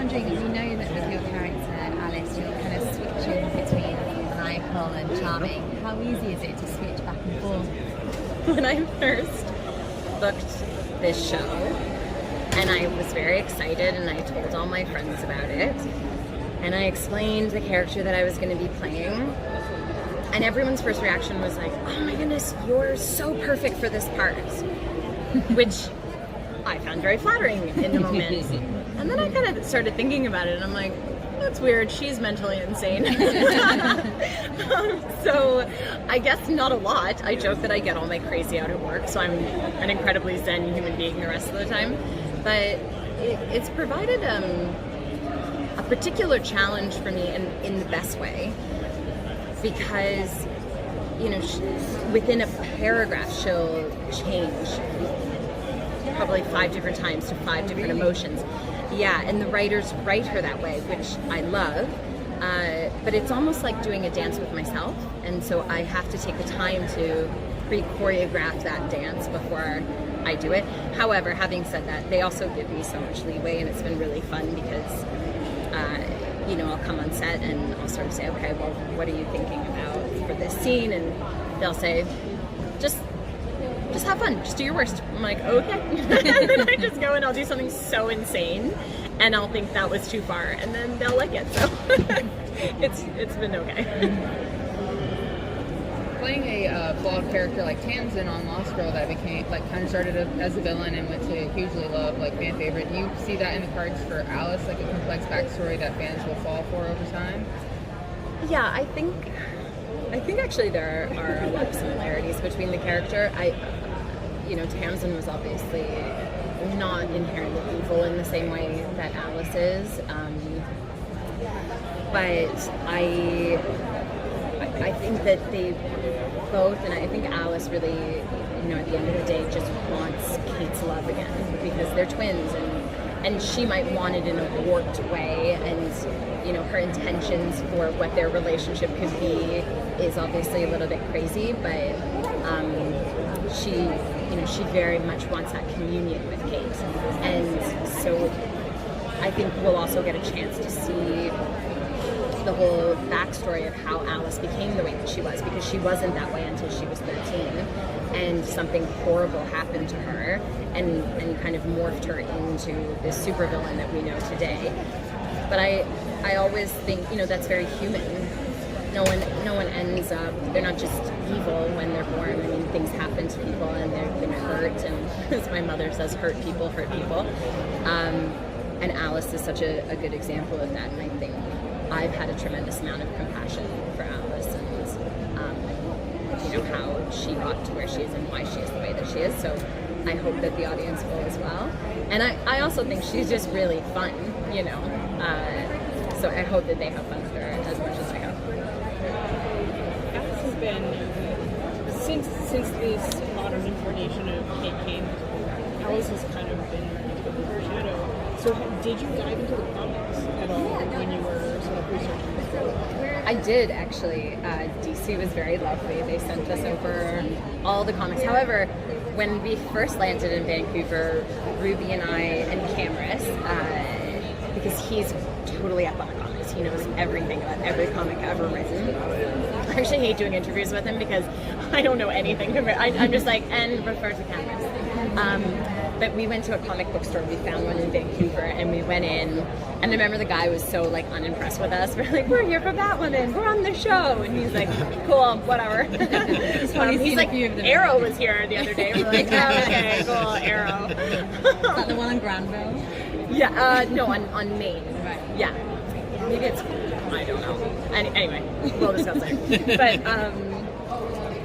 wondering, we know that with your character, Alice, you're kind of switching between maniacal and charming. How easy is it to switch back and forth? When I first booked this show, and I was very excited, and I told all my friends about it, and I explained the character that I was going to be playing, and everyone's first reaction was like, oh my goodness, you're so perfect for this part, which I found very flattering in the moment. And then I kind of started thinking about it, and I'm like, that's weird, she's mentally insane. So I guess not a lot. I joke that I get all my crazy out at work, so I'm an incredibly zen human being the rest of the time. But it's provided a particular challenge for me in the best way, because, you know, within a paragraph she'll change probably 5 different times to 5 different emotions. Yeah, and the writers write her that way, which I love. But it's almost like doing a dance with myself, and so I have to take the time to pre-choreograph that dance before I do it. However, having said that, they also give me so much leeway, and it's been really fun because, you know, I'll come on set and I'll sort of say, okay, well, what are you thinking about for this scene? And they'll say, just have fun, just do your worst. I'm like, okay. And then I just go and I'll do something so insane, and I'll think that was too far, and then they'll like it. So it's been okay. Playing a flawed character like Tamsin on Lost Girl that became, like, kind of started as a villain and went to hugely loved, like, fan favorite. Do you see that in the cards for Alice, like a complex backstory that fans will fall for over time? Yeah, I think actually there are a lot of similarities between the character. You know, Tamsin was obviously not inherently evil in the same way that Alice is, but I think that they both, and I think Alice really, you know, at the end of the day just wants Kate's love again, because they're twins, and she might want it in a warped way, and, you know, her intentions for what their relationship could be is obviously a little bit crazy, but she very much wants that communion with Kate. And so I think we'll also get a chance to see the whole backstory of how Alice became the way that she was, because she wasn't that way until she was 13, and something horrible happened to her and kind of morphed her into this supervillain that we know today. But I always think, you know, that's very human. No one ends up, they're not just evil when they're born. I mean, things happen to people, and they've been hurt, and as my mother says, hurt people. And Alice is such a good example of that, and I think I've had a tremendous amount of compassion for Alice, and you know, how she got to where she is and why she is the way that she is. So I hope that the audience will as well. And I also think she's just really fun, you know. So I hope that they have fun with her as much as I have. Alice has been, since this modern incarnation of Kate came, Alice has kind of been her shadow. So did you dive into the comics at all when you were sort of researching this role? I did, actually. DC was very lovely. They sent us over all the comics. However, when we first landed in Vancouver, Ruby and I, and Cameras, because he's totally up on the comics. He knows everything about every comic ever written. I actually hate doing interviews with him because I don't know anything. I'm just like, and refer to Cameras. But we went to a comic book store. We found one in Vancouver, and we went in. And I remember the guy was so, like, unimpressed with us. We're like, we're here for Batwoman. We're on the show. And he's like, cool, whatever. He's like, Arrow was here the other day. We're like, oh, okay, cool, Arrow. Is that the one on Granville? Yeah, no, on Maine. Right. Yeah. Maybe it's, I don't know. Anyway, we'll discuss it. But,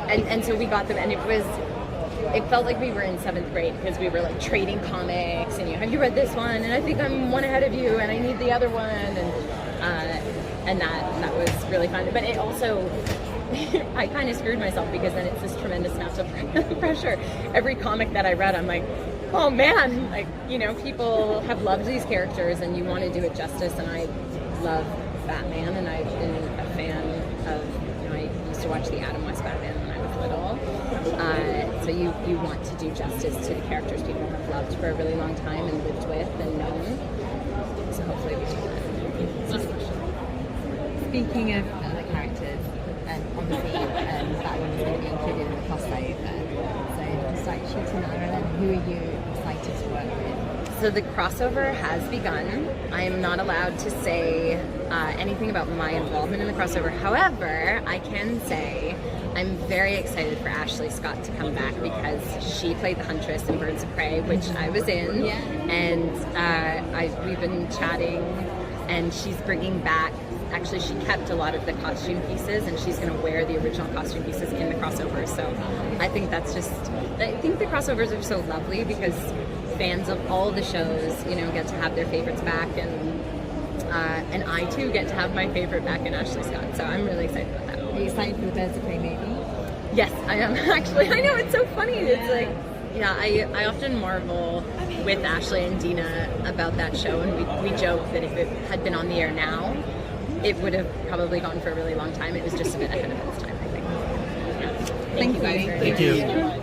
and so we got them, and it felt like we were in 7th grade, because we were like trading comics, and have you read this one? And I think I'm one ahead of you, and I need the other one, and that was really fun. But it also, I kind of screwed myself, because then it's this tremendous amount of pressure. Every comic that I read, I'm like, oh man, like, you know, people have loved these characters, and you want to do it justice. And I love Batman, and I've been a fan of, you know, I used to watch the Adam West Batman when I was little. So you want to do justice to the characters people have loved for a really long time and lived with and known. So hopefully we do that. Last question. Speaking of other characters, obviously Batwoman is going to be included in the crossover. So to start shooting that, and who are you excited to work with? So the crossover has begun. I am not allowed to say anything about my involvement in the crossover. However, I can say I'm very excited for Ashley Scott to come back because she played the Huntress in Birds of Prey, which I was in. Yeah. And we've been chatting, and she's bringing back. Actually, she kept a lot of the costume pieces, and she's going to wear the original costume pieces in the crossover. So I think that's just. I think the crossovers are so lovely because fans of all the shows, get to have their favorites back, and I too get to have my favorite back in Ashley Scott. So I'm really excited about that. Are you excited for the Birds of Prey movie? Yes, I am actually. I know, it's so funny. It's like, I often marvel with Ashley and Dina about that show, and we joke that if it had been on the air now, it would have probably gone for a really long time. It was just a bit ahead of its time, I think. Thank you. Thank you.